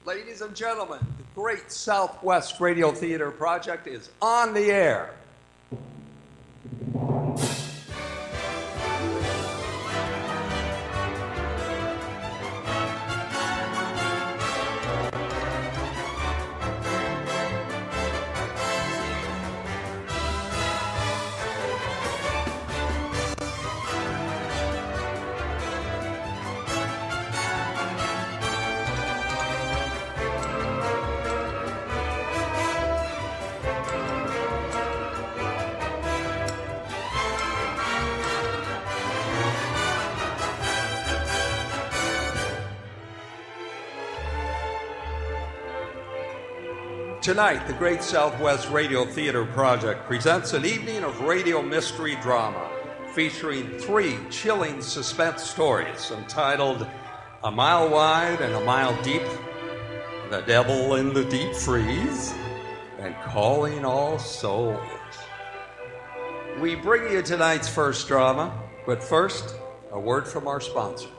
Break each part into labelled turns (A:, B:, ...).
A: Ladies and gentlemen, the Great Southwest Radio Theater Project is on the air. Tonight, the Great Southwest Radio Theater Project presents an evening of radio mystery drama featuring 3 chilling suspense stories entitled A Mile Wide and a Mile Deep, The Devil in the Deep Freeze, and Calling All Souls. We bring you tonight's first drama, but first, a word from our sponsor.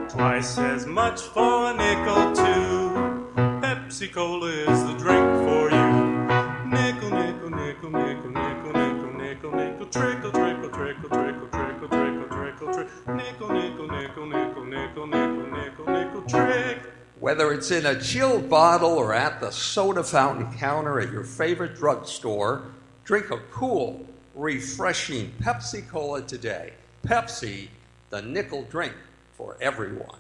B: Twice as much for a nickel, too. Pepsi Cola is the drink for you. Nickel, nickel, nickel, nickel, nickel, nickel, nickel, nickel, trickle, trickle, trickle, trickle, trickle, trickle, trickle, trickle, nickel, nickel, nickel, nickel, nickel, nickel, nickel, nickel, trick.
A: Whether it's in a chilled bottle or at the soda fountain counter at your favorite drugstore, drink a cool, refreshing Pepsi Cola today. Pepsi, the nickel drink for everyone.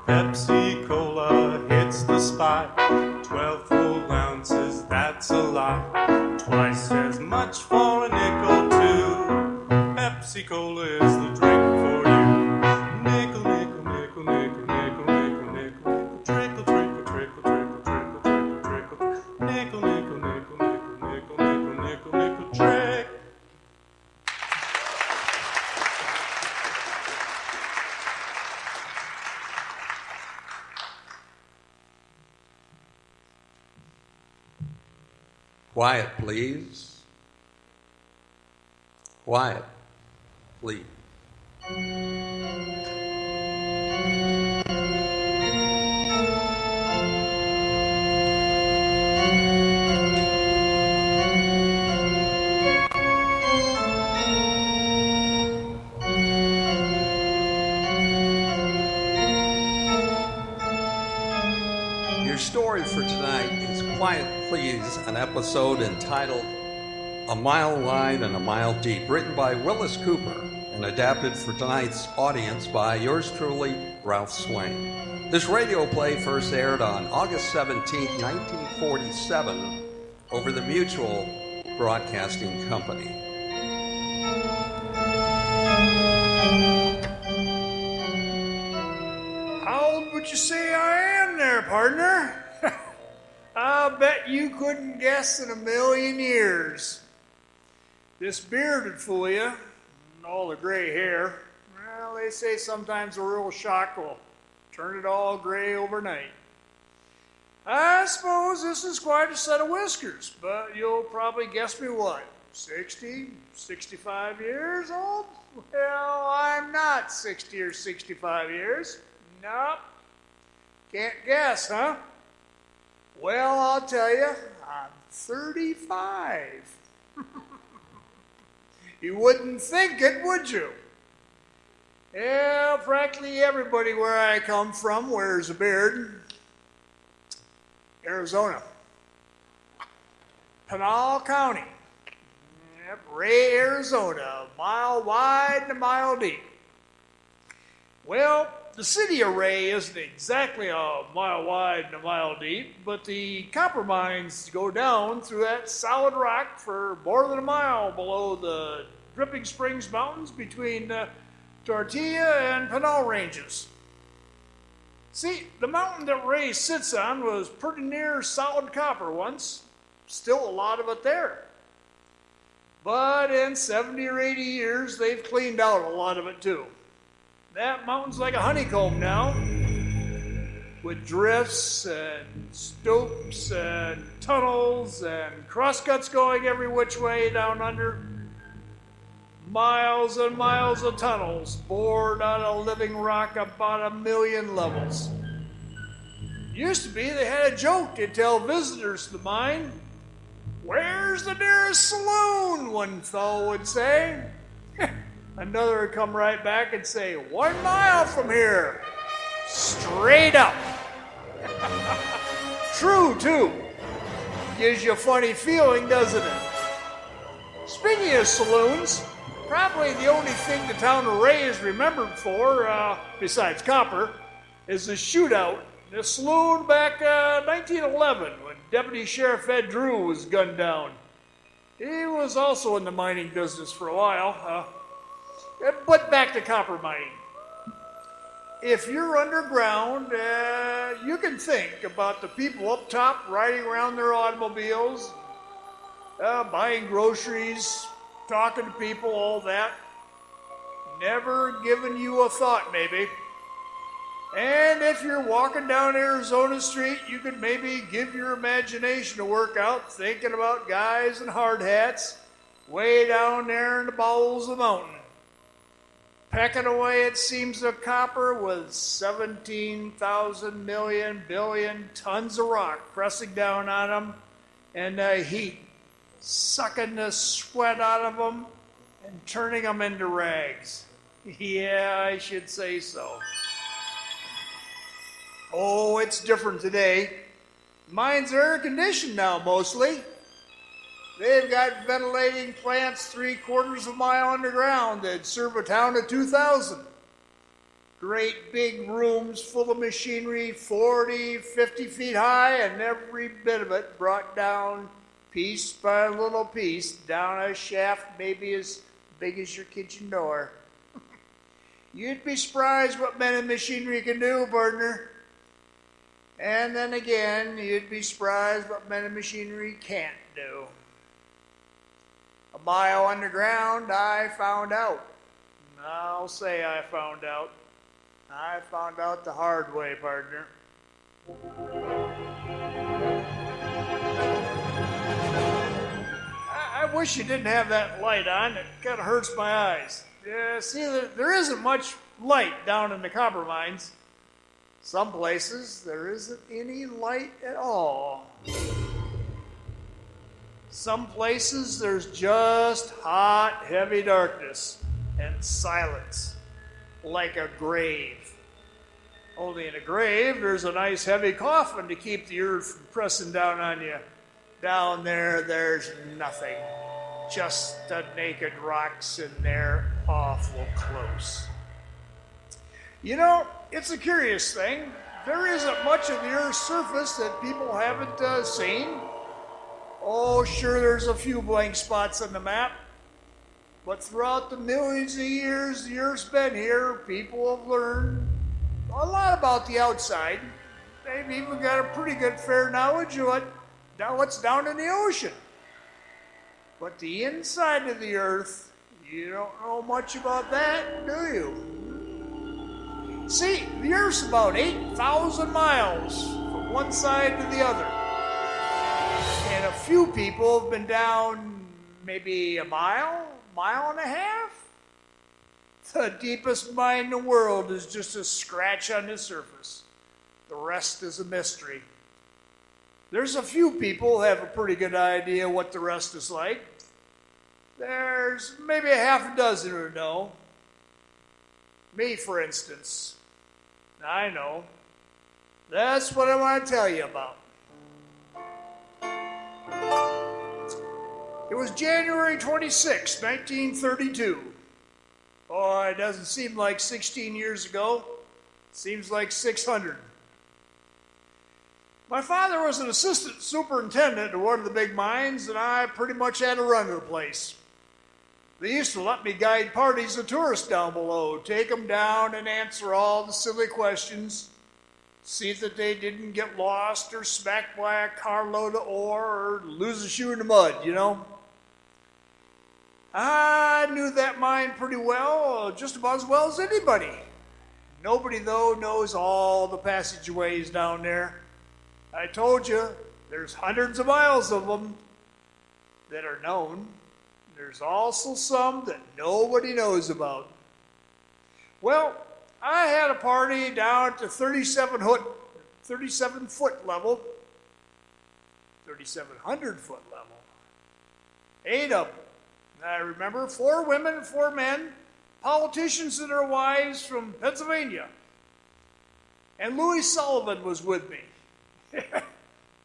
B: Pepsi Cola hits the spot. 12 full ounces, that's a lot. Twice as much for a nickel, too. Pepsi Cola is the drink for you. Nickel, nickel, nickel, nickel, nickel, nickel, nickel, nickel, trickle, trickle, trickle, trickle, trickle, trickle, trickle, nickel, nickel, nickel, nickel, nickel, nickel, nickel, nickel, trick.
A: Quiet, please. Quiet, please. Your story for tonight is Quiet Please, an episode entitled A Mile Wide and a Mile Deep, written by Wyllis Cooper and adapted for tonight's audience by yours truly, Ralph Swain. This radio play first aired on August 17, 1947, over the Mutual Broadcasting Company.
C: How old would you say I am there, partner? I'll bet you couldn't guess in a million years. This beard would fool you, and all the gray hair. Well, they say sometimes a real shock will turn it all gray overnight. I suppose this is quite a set of whiskers, but you'll probably guess me what? 60, 65 years old? Well, I'm not 60 or 65 years. Nope. Can't guess, huh? Well, I'll tell you, I'm 35. You wouldn't think it, would you? Yeah, frankly, everybody where I come from wears a beard. Arizona. Pinal County. Yep, Ray, Arizona, a mile wide and a mile deep. Well, the city of Ray isn't exactly a mile wide and a mile deep, but the copper mines go down through that solid rock for more than a mile below the Dripping Springs Mountains between Tortilla and Pinal Ranges. See, the mountain that Ray sits on was pretty near solid copper once. Still a lot of it there. But in 70 or 80 years, they've cleaned out a lot of it too. That mountain's like a honeycomb now, with drifts and stopes and tunnels and crosscuts going every which way down under. Miles and miles of tunnels bored out of living rock about 1 million levels. Used to be they had a joke to tell visitors to the mine. "Where's the nearest saloon?" one fellow would say. Another would come right back and say, 1 mile from here, straight up. True, too. Gives you a funny feeling, doesn't it? Speaking of saloons, probably the only thing the town of Ray is remembered for, besides copper, is the shootout in a saloon back 1911 when Deputy Sheriff Ed Drew was gunned down. He was also in the mining business for a while. But back to copper mining. If you're underground, you can think about the people up top riding around their automobiles, buying groceries, talking to people, all that. Never given you a thought, maybe. And if you're walking down Arizona Street, you could maybe give your imagination a workout thinking about guys in hard hats way down there in the bowels of the mountain, pecking away, it seems, of copper with 17,000 million billion tons of rock pressing down on them, and the heat sucking the sweat out of them and turning them into rags. Yeah, I should say so. Oh, it's different today. Mines are air-conditioned now, mostly. They've got ventilating plants 3/4 of a mile underground that serve a town of 2,000. Great big rooms full of machinery, 40, 50 feet high, and every bit of it brought down piece by little piece down a shaft maybe as big as your kitchen door. You'd be surprised what men and machinery can do, partner. And then again, you'd be surprised what men and machinery can't do. A mile underground, I found out. I'll say I found out. I found out the hard way, partner. I wish you didn't have that light on. It kind of hurts my eyes. See, there isn't much light down in the copper mines. Some places, there isn't any light at all. Some places, there's just hot, heavy darkness and silence, like a grave. Only in a grave, there's a nice heavy coffin to keep the earth from pressing down on you. Down there, there's nothing. Just the naked rocks, and they're awful close. You know, it's a curious thing. There isn't much of the Earth's surface that people haven't seen. Oh, sure, there's a few blank spots on the map. But throughout the millions of years the Earth's been here, people have learned a lot about the outside. They've even got a pretty good fair knowledge of what's down in the ocean. But the inside of the Earth, you don't know much about that, do you? See, the Earth's about 8,000 miles from one side to the other. And a few people have been down maybe a mile and a half. The deepest mine in the world is just a scratch on the surface. The rest is a mystery. There's a few people who have a pretty good idea what the rest is like. There's maybe a half a dozen who know. Me, for instance. I know. That's what I want to tell you about. It was January 26, 1932. Oh, it doesn't seem like 16 years ago. It seems like 600. My father was an assistant superintendent at one of the big mines, and I pretty much had a run of the place. They used to let me guide parties of tourists down below, take them down and answer all the silly questions. See that they didn't get lost or smacked by a carload of ore or lose a shoe in the mud, you know. I knew that mine pretty well, just about as well as anybody. Nobody, though, knows all the passageways down there. I told you, there's hundreds of miles of them that are known. There's also some that nobody knows about. Well, I had a party down to 37-foot level, 3,700-foot level. 8 of them. I remember 4 women and 4 men, politicians and their wives from Pennsylvania. And Louis Sullivan was with me.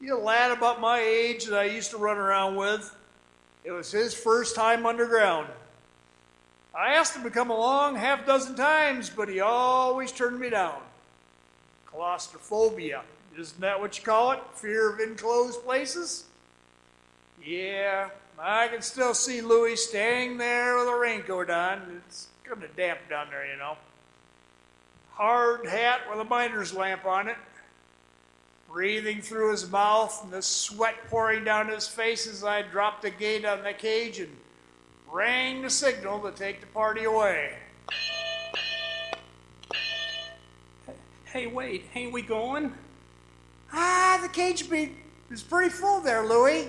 C: He's a lad about my age that I used to run around with. It was his first time underground. I asked him to come along 6 times, but he always turned me down. Claustrophobia. Isn't that what you call it? Fear of enclosed places? Yeah, I can still see Louis standing there with a raincoat on. It's kind of damp down there, you know. Hard hat with a miner's lamp on it. Breathing through his mouth and the sweat pouring down his face as I dropped the gate on the cage and rang the signal to take the party away.
D: Hey, wait, ain't we going?
C: The cage is pretty full there, Louis.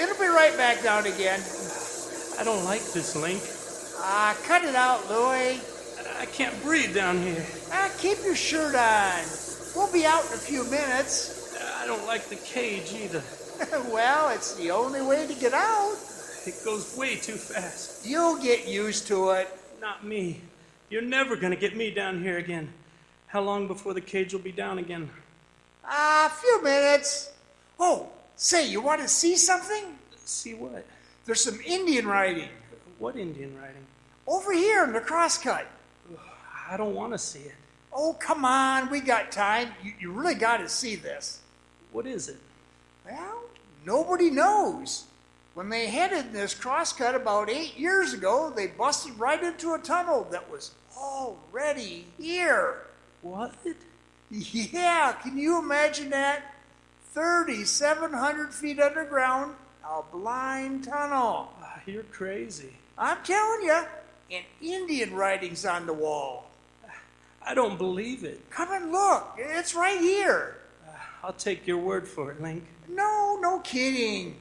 C: It'll be right back down again.
D: I don't like this, Link.
C: Cut it out, Louis.
D: I can't breathe down here.
C: Keep your shirt on. We'll be out in a few minutes.
D: I don't like the cage either.
C: Well, it's the only way to get out.
D: It goes way too fast.
C: You'll get used to it.
D: Not me. You're never going to get me down here again. How long before the cage will be down again?
C: A few minutes. Oh, say, you want to see something?
D: See what?
C: There's some Indian writing.
D: What Indian writing?
C: Over here in the crosscut.
D: I don't want to see it.
C: Oh, come on. We got time. You really got to see this.
D: What is it?
C: Well, nobody knows. When they headed this crosscut about 8 years ago, they busted right into a tunnel that was already here.
D: What?
C: Yeah, can you imagine that? 3,700 feet underground, a blind tunnel.
D: You're crazy.
C: I'm telling you, and Indian writing's on the wall.
D: I don't believe it.
C: Come and look. It's right here.
D: I'll take your word for it, Link.
C: No kidding.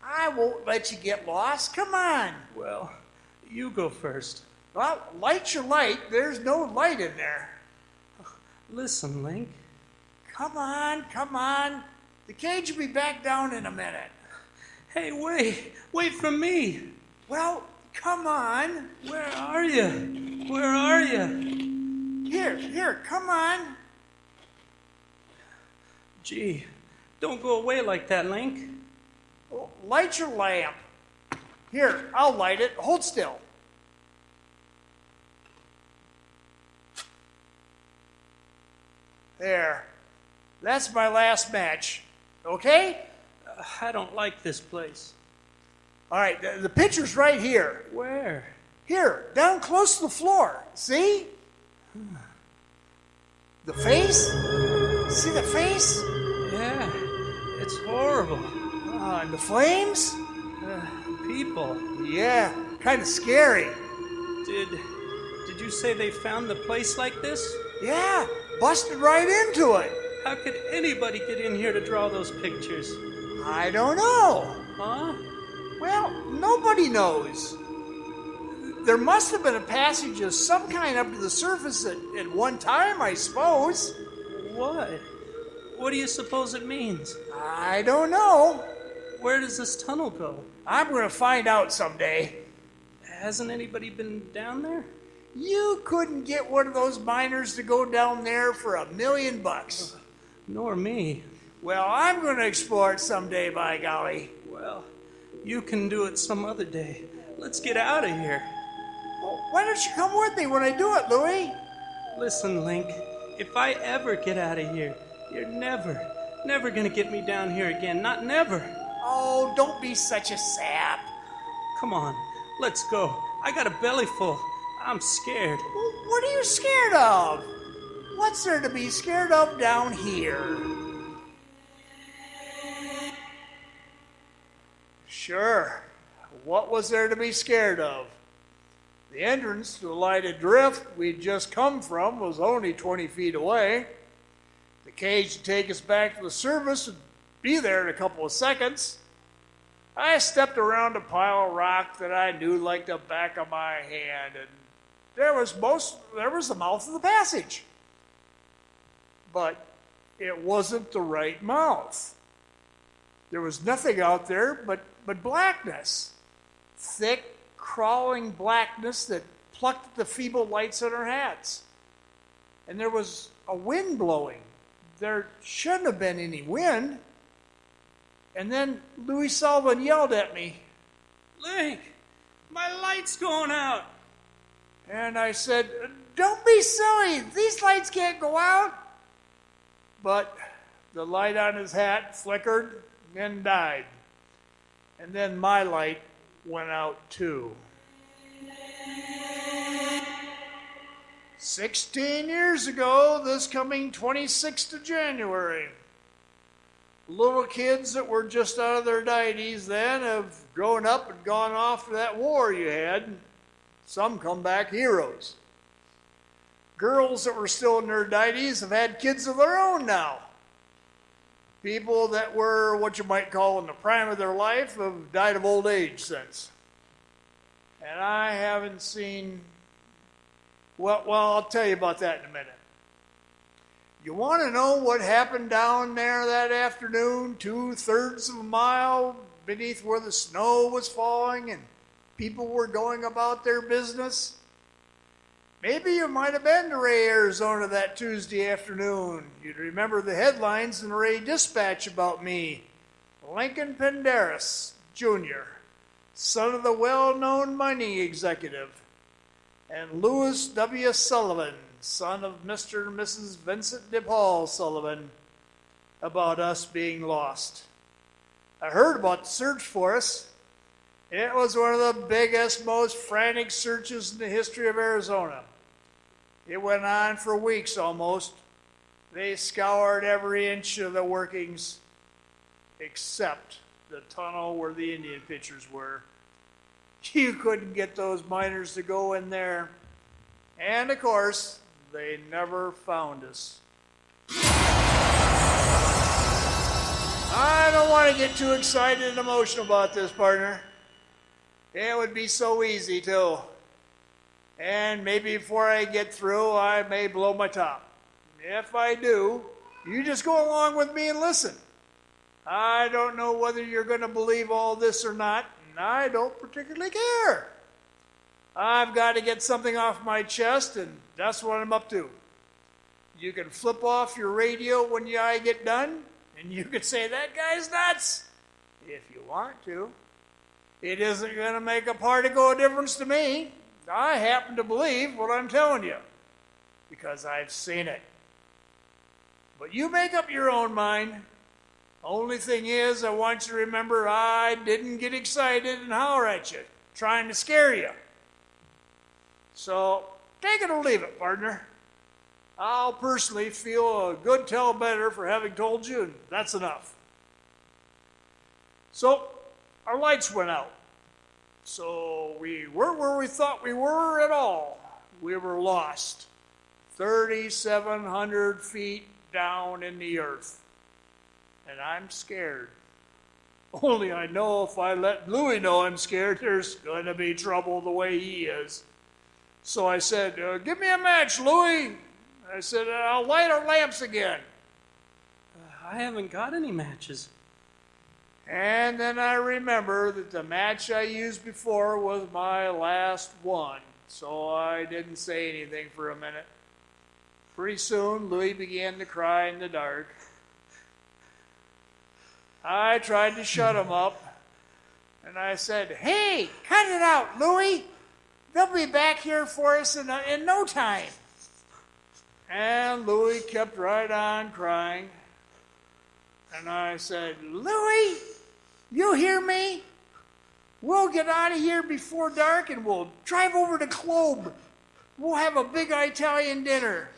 C: I won't let you get lost. Come on.
D: Well, you go first.
C: Well, light's your light. There's no light in there.
D: Listen, Link.
C: Come on. The cage will be back down in a minute.
D: Hey, wait for me.
C: Well, come on.
D: Where are you?
C: Here, come on.
D: Gee, don't go away like that, Link.
C: Oh, light your lamp. Here, I'll light it. Hold still. There. That's my last match. Okay?
D: I don't like this place.
C: All right, the picture's right here.
D: Where?
C: Here, down close to the floor. See? The face? See the face?
D: Yeah, it's horrible.
C: And the flames?
D: People.
C: Yeah, kind of scary.
D: Did you say they found the place like this?
C: Yeah, busted right into it.
D: How could anybody get in here to draw those pictures?
C: I don't know.
D: Huh?
C: Well, nobody knows. There must have been a passage of some kind up to the surface at one time, I suppose.
D: What? What do you suppose it means?
C: I don't know.
D: Where does this tunnel go?
C: I'm going to find out someday.
D: Hasn't anybody been down there?
C: You couldn't get one of those miners to go down there for $1 million.
D: Nor me.
C: Well, I'm going to explore it someday, by golly.
D: Well, you can do it some other day. Let's get out of here.
C: Well, why don't you come with me when I do it, Louis?
D: Listen, Link, if I ever get out of here, you're never gonna get me down here again. Not never.
C: Oh, don't be such a sap.
D: Come on, let's go. I got a belly full. I'm scared.
C: Well, what are you scared of? What's there to be scared of down here? Sure. What was there to be scared of? The entrance to the lighted drift we'd just come from was only 20 feet away. The cage to take us back to the service would be there in a couple of seconds. I stepped around a pile of rock that I knew like the back of my hand, and there was the mouth of the passage. But it wasn't the right mouth. There was nothing out there but blackness. Thick, crawling blackness that plucked at the feeble lights on our hats. And there was a wind blowing. There shouldn't have been any wind. And then Louis Sullivan yelled at me,
D: Link, my light's going out.
C: and I said, "Don't be silly. These lights can't go out." But the light on his hat flickered and died. And then my light went out too. 16 years ago, this coming 26th of January. Little kids that were just out of their 90s then have grown up and gone off to that war you had. Some come back heroes. Girls that were still in their 90s have had kids of their own now. People that were what you might call in the prime of their life have died of old age since. And I haven't seen, well, I'll tell you about that in a minute. You want to know what happened down there that afternoon, 2/3 of a mile beneath where the snow was falling and people were going about their business? Maybe you might have been to Ray, Arizona that Tuesday afternoon. You'd remember the headlines in the Ray Dispatch about me. Lincoln Penderas, Jr., son of the well-known mining executive, and Louis W. Sullivan, son of Mr. and Mrs. Vincent DePaul Sullivan, about us being lost. I heard about the search for us. It was one of the biggest, most frantic searches in the history of Arizona. It went on for weeks almost. They scoured every inch of the workings except the tunnel where the Indian pitchers were. You couldn't get those miners to go in there. And of course, they never found us. I don't want to get too excited and emotional about this, partner. It would be so easy, too. And maybe before I get through, I may blow my top. If I do, you just go along with me and listen. I don't know whether you're going to believe all this or not, and I don't particularly care. I've got to get something off my chest, and that's what I'm up to. You can flip off your radio when I get done, and you can say, "That guy's nuts," if you want to. It isn't going to make a particle of difference to me. I happen to believe what I'm telling you, because I've seen it. But you make up your own mind. Only thing is, I want you to remember I didn't get excited and holler at you, trying to scare you. So, take it or leave it, partner. I'll personally feel a good tell better for having told you, and that's enough. So, our lights went out. So we weren't where we thought we were at all. We were lost. 3,700 feet down in the earth. And I'm scared. Only I know if I let Louis know I'm scared, there's going to be trouble the way he is. So I said, "Give me a match, Louis." I said, "I'll light our lamps again."
D: I haven't got any matches.
C: And then I remember that the match I used before was my last one, so I didn't say anything for a minute. Pretty soon, Louis began to cry in the dark. I tried to shut him up, and I said, "Hey, cut it out, Louis. They'll be back here for us in no time." And Louis kept right on crying. And I said, "Louis, you hear me? We'll get out of here before dark and we'll drive over to Globe we'll have a big Italian dinner.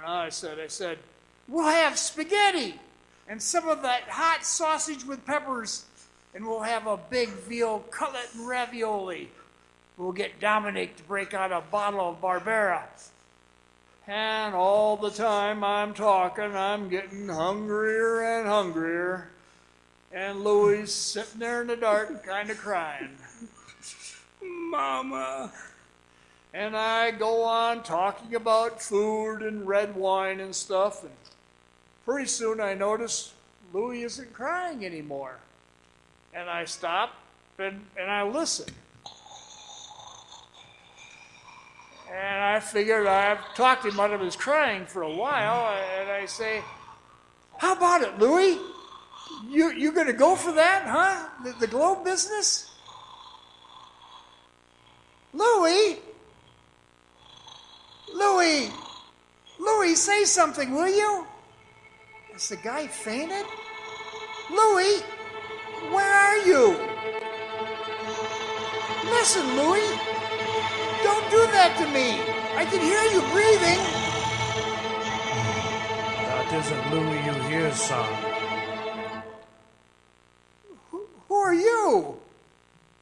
C: I said, we'll have spaghetti and some of that hot sausage with peppers, and we'll have a big veal cutlet and ravioli. We'll get Dominic to break out a bottle of Barbera. And all the time I'm talking, I'm getting hungrier and hungrier. And Louie sitting there in the dark, kind of crying.
D: Mama.
C: And I go on talking about food and red wine and stuff. And pretty soon I notice Louie isn't crying anymore. And I stop and I listen. And I figured I've talked him out of his crying for a while, and I say, how about it, Louie? You gonna go for that, huh? The globe business? Louie, say something, will you? Has the guy fainted? Louie, where are you? Listen, Louie. Don't do that to me. I can hear you breathing.
E: That isn't Louie you hear, son.
C: Who are you?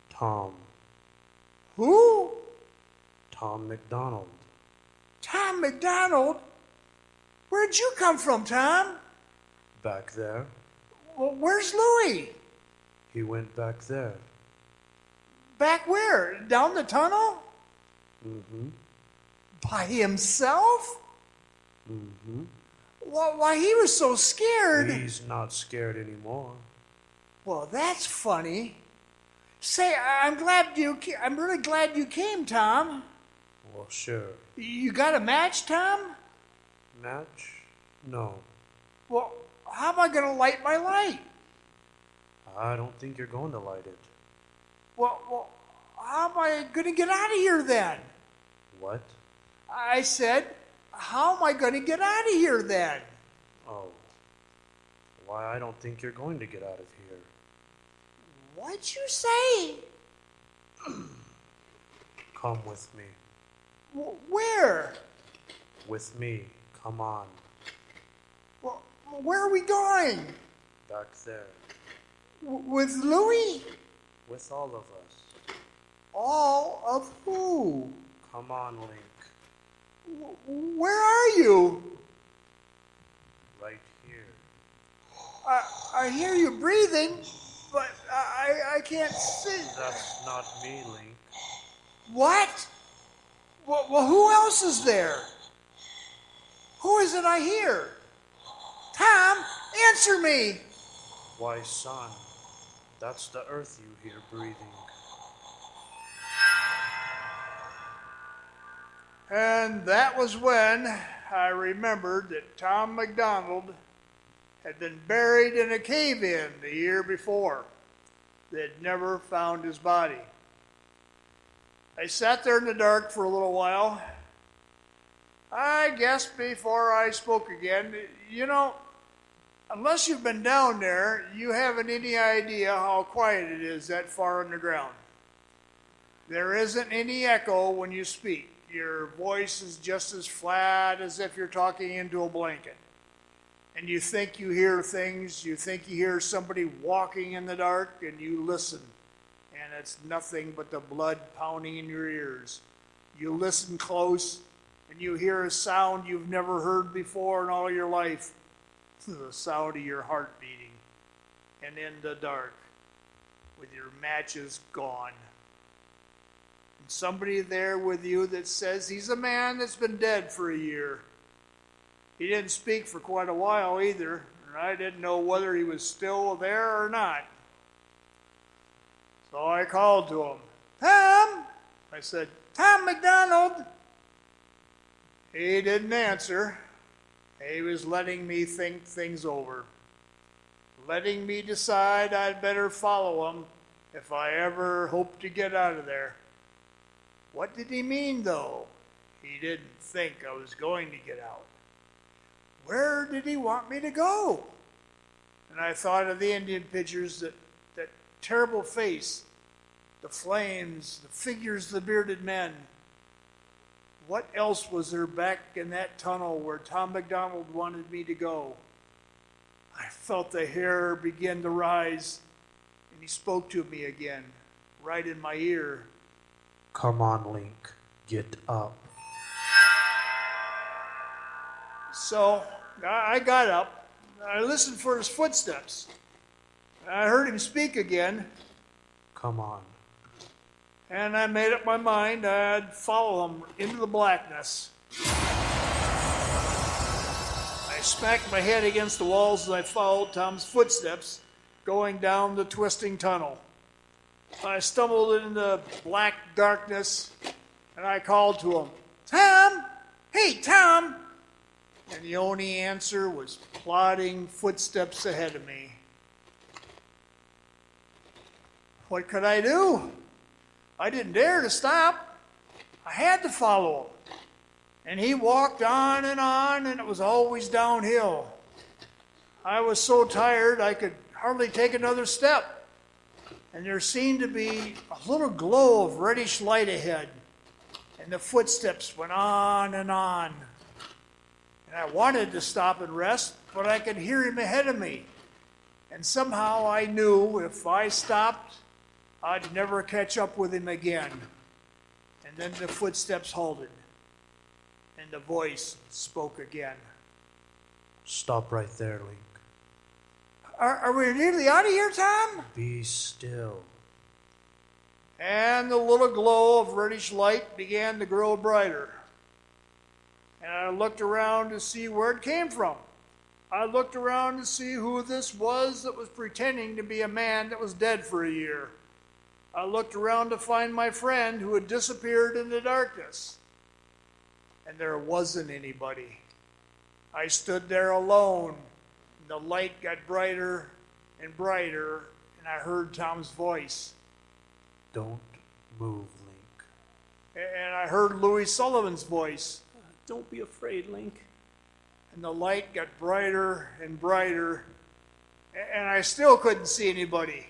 E: Tom.
C: Who?
E: Tom McDonald.
C: Tom McDonald? Where'd you come from, Tom?
E: Back there.
C: Well, where's Louie?
E: He went back there.
C: Back where? Down the tunnel?
E: Mm-hmm.
C: By himself?
E: Mm-hmm.
C: Why, he was so scared.
E: He's not scared anymore.
C: Well, that's funny. Say, I'm really glad you came, Tom.
E: Well, sure.
C: You got a match, Tom?
E: Match? No.
C: Well, how am I going to light my light?
E: I don't think you're going to light it.
C: Well, how am I going to get out of here then?
E: What?
C: I said, how am I going to get out of here then?
E: Oh. Why, I don't think you're going to get out of here.
C: What'd you say?
E: Come with me.
C: Where?
E: With me. Come on.
C: Well, where are we going?
E: Back there.
C: With Louie?
E: With all of us.
C: All of who?
E: Come on, Link.
C: Where are you?
E: Right here.
C: I hear you breathing, but I can't see.
E: That's not me, Link.
C: What? Well, who else is there? Who is it I hear? Tom, answer me.
E: Why, son, that's the earth you hear breathing.
C: And that was when I remembered that Tom McDonald had been buried in a cave-in the year before. They'd never found his body. I sat there in the dark for a little while. I guess before I spoke again, unless you've been down there, you haven't any idea how quiet it is that far underground. There isn't any echo when you speak. Your voice is just as flat as if you're talking into a blanket. And you think you hear things, you think you hear somebody walking in the dark, and you listen. And it's nothing but the blood pounding in your ears. You listen close, and you hear a sound you've never heard before in all your life. The sound of your heart beating. And in the dark, with your matches gone. And somebody there with you that says he's a man that's been dead for a year. He didn't speak for quite a while either, and I didn't know whether he was still there or not. So I called to him. Tom! I said, Tom McDonald! He didn't answer. He was letting me think things over. Letting me decide I'd better follow him if I ever hoped to get out of there. What did he mean, though? He didn't think I was going to get out. Where did he want me to go? And I thought of the Indian pictures, that terrible face, the flames, the figures of the bearded men. what else was there back in that tunnel where Tom McDonald wanted me to go? I felt the hair begin to rise, and he spoke to me again, right in my ear.
E: Come on, Link. Get up.
C: So I got up. I listened for his footsteps. I heard him speak again,
E: Come on.
C: and I made up my mind I'd follow him into the blackness. I smacked my head against the walls as I followed Tom's footsteps going down the twisting tunnel. I stumbled into black darkness, and I called to him, Tom! Hey, Tom! And the only answer was plodding footsteps ahead of me. What could I do? I didn't dare to stop. I had to follow him. And he walked on, and it was always downhill. I was so tired I could hardly take another step. And there seemed to be a little glow of reddish light ahead. And the footsteps went on. And I wanted to stop and rest, but I could hear him ahead of me. And somehow I knew if I stopped, I'd never catch up with him again. And then the footsteps halted, and the voice spoke again.
E: Stop right there, Link.
C: Are we nearly out of here, Tom?
E: Be still.
C: And the little glow of reddish light began to grow brighter. And I looked around to see where it came from. I looked around to see who this was that was pretending to be a man that was dead for a year. I looked around to find my friend who had disappeared in the darkness. And there wasn't anybody. I stood there alone, and the light got brighter and brighter, and I heard Tom's voice.
E: Don't move, Link.
C: And I heard Louis Sullivan's voice.
D: Don't be afraid, Link.
C: And the light got brighter and brighter, and I still couldn't see anybody.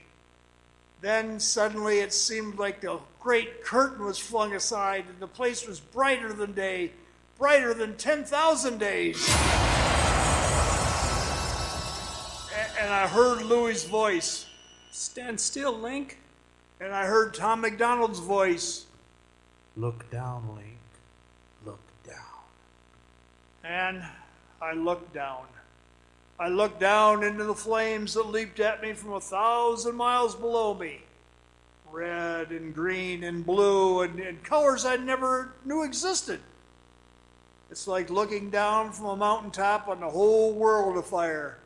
C: Then suddenly it seemed like the great curtain was flung aside, and the place was brighter than day, brighter than 10,000 days. And I heard Louis' voice.
D: Stand still, Link.
C: And I heard Tom McDonald's voice.
E: Look down, Link. Look down.
C: And I looked down. I looked down into the flames that leaped at me from 1,000 miles below me. Red and green and blue and colors I never knew existed. It's like looking down from a mountaintop on the whole world afire.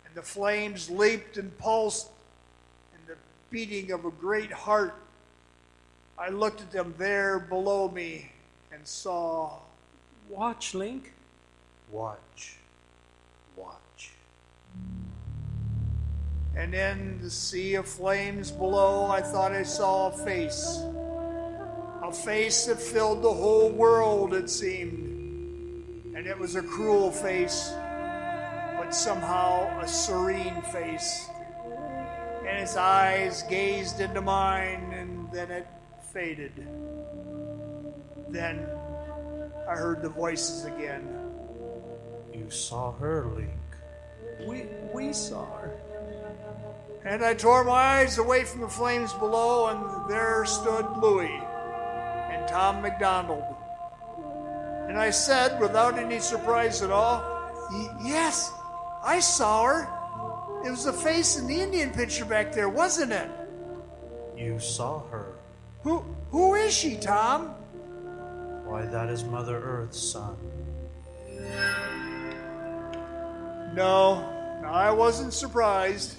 C: And the flames leaped and pulsed in the beating of a great heart. I looked at them there below me and saw.
D: Watch, Link.
E: Watch. Watch.
C: And in the sea of flames below, I thought I saw a face. A face that filled the whole world, it seemed. And it was a cruel face, but somehow a serene face. And his eyes gazed into mine, and then it faded. Then I heard the voices again.
E: You saw her, Link.
D: We saw her.
C: And I tore my eyes away from the flames below, and there stood Louis and Tom McDonald. And I said, without any surprise at all, yes, I saw her. It was the face in the Indian picture back there, wasn't it?
E: You saw her.
C: Who is she, Tom?
E: Why, that is Mother Earth, son.
C: No, I wasn't surprised.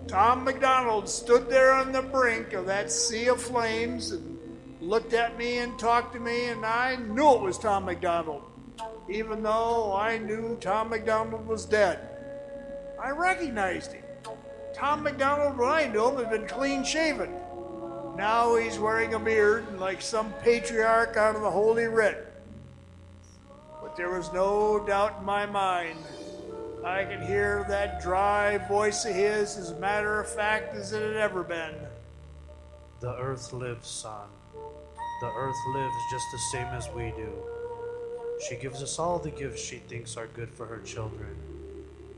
C: Tom McDonald stood there on the brink of that sea of flames and looked at me and talked to me, and I knew it was Tom McDonald, even though I knew Tom McDonald was dead. I recognized him. Tom McDonald, when I knew him, had been clean-shaven. Now he's wearing a beard like some patriarch out of the Holy Writ. But there was no doubt in my mind. I could hear that dry voice of his as matter of fact as it had ever been.
E: The Earth lives, son. The earth lives just the same as we do. She gives us all the gifts she thinks are good for her children,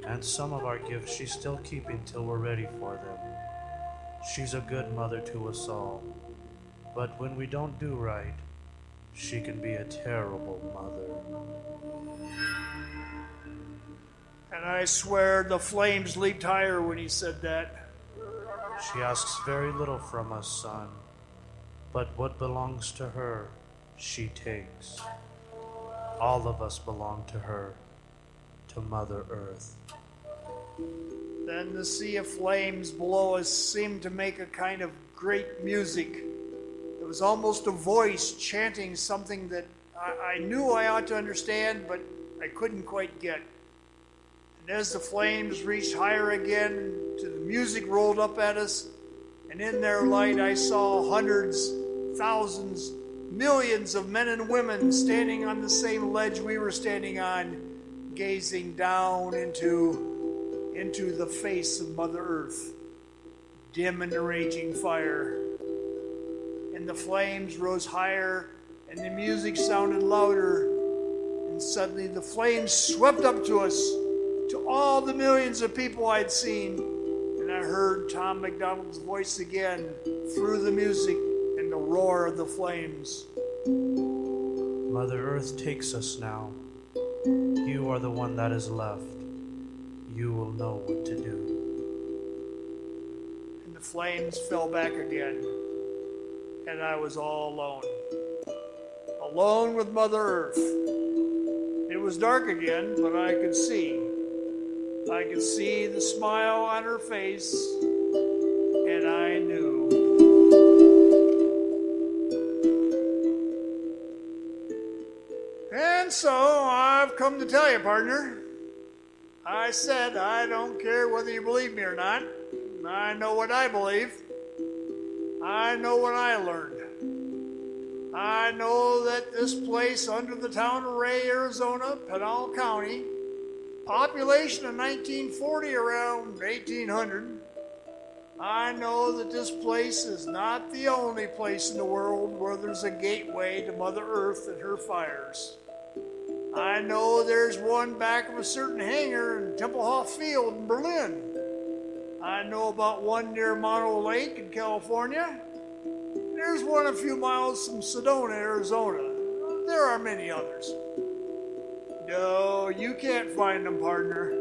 E: and some of our gifts she's still keeping till we're ready for them. She's a good mother to us all, but when we don't do right, she can be a terrible mother.
C: And I swear the flames leaped higher when he said that.
E: She asks very little from us, son, but what belongs to her, she takes. All of us belong to her, to Mother Earth.
C: Then the sea of flames below us seemed to make a kind of great music. It was almost a voice chanting something that I knew I ought to understand, but I couldn't quite get. And as the flames reached higher again, the music rolled up at us, and in their light I saw hundreds, thousands, millions of men and women standing on the same ledge we were standing on, gazing down into the face of Mother Earth, dim in the raging fire. And the flames rose higher, and the music sounded louder, and suddenly the flames swept up to us, to all the millions of people I'd seen, and I heard Tom MacDonald's voice again through the music and the roar of the flames.
E: Mother Earth takes us now. You are the one that is left. You will know what to do.
C: And the flames fell back again, and I was all alone. Alone with Mother Earth. It was dark again, but I could see. I could see the smile on her face, and I knew. And so I've come to tell you, partner. I said I don't care whether you believe me or not. I know what I believe. I know what I learned. I know that this place under the town of Ray, Arizona, Pinal County, population in 1940 around 1800, I know that this place is not the only place in the world where there's a gateway to Mother Earth and her fires. I know there's one back of a certain hangar in Tempelhof Field in Berlin. I know about one near Mono Lake in California. There's one a few miles from Sedona, Arizona. There are many others. No, you can't find them, partner.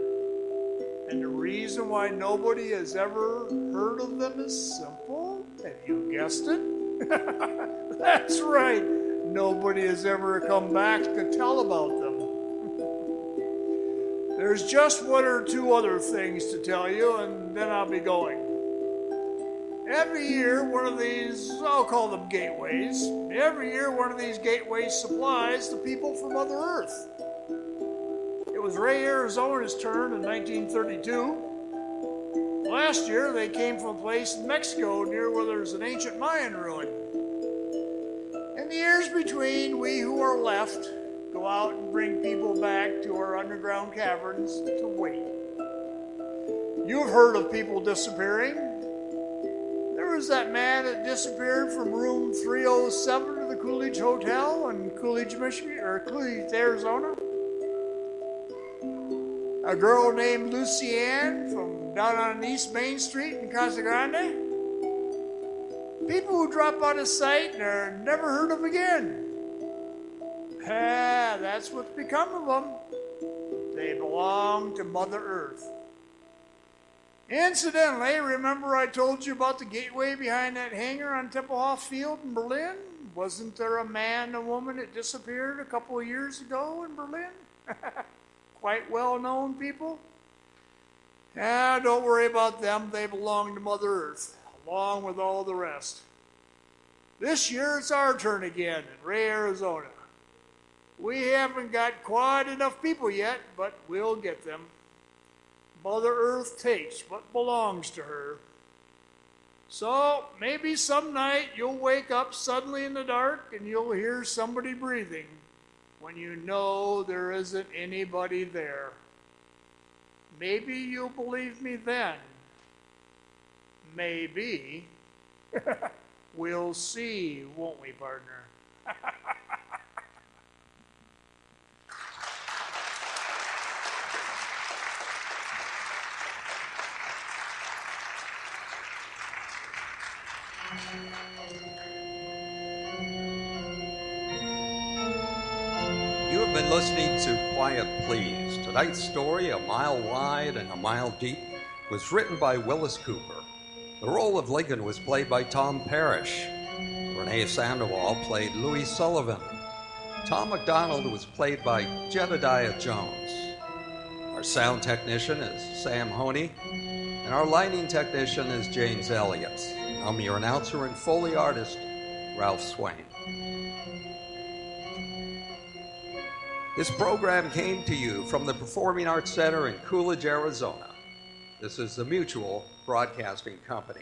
C: And the reason why nobody has ever heard of them is simple. Have you guessed it? That's right. Nobody has ever come back to tell about them. There's just one or two other things to tell you, and then I'll be going. Every year, one of these, I'll call them gateways, every year one of these gateways supplies the people from Mother Earth. It was Ray, Arizona's turn in 1932. Last year, they came from a place in Mexico near where there's an ancient Mayan ruin. In the years between, we who are left go out and bring people back to our underground caverns to wait. You've heard of people disappearing. There was that man that disappeared from room 307 to the Coolidge Hotel in Coolidge, Michigan, or Coolidge, Arizona. A girl named Lucianne from down on East Main Street in Casa Grande. People who drop out of sight and are never heard of again. That's what's become of them. They belong to Mother Earth. Incidentally, remember I told you about the gateway behind that hangar on Tempelhof Field in Berlin? Wasn't there a man and a woman that disappeared a couple of years ago in Berlin? Quite well-known people. Don't worry about them. They belong to Mother Earth, along with all the rest. This year it's our turn again in Ray, Arizona. We haven't got quite enough people yet, but we'll get them. Mother Earth takes what belongs to her. So maybe some night you'll wake up suddenly in the dark and you'll hear somebody breathing when you know there isn't anybody there. Maybe you'll believe me then. Maybe. We'll see, won't we, partner?
A: You have been listening to Quiet Please. Tonight's story, A Mile Wide and a Mile Deep, was written by Wyllis Cooper. The role of Lincoln was played by Tom Parrish. Renee Sandoval played Louis Sullivan. Tom McDonald was played by Jedediah Jones. Our sound technician is Sam Honey, and our lighting technician is James Elliott. I'm your announcer and Foley artist, Ralph Swain. This program came to you from the Performing Arts Center in Coolidge, Arizona. This is the Mutual Broadcasting Company.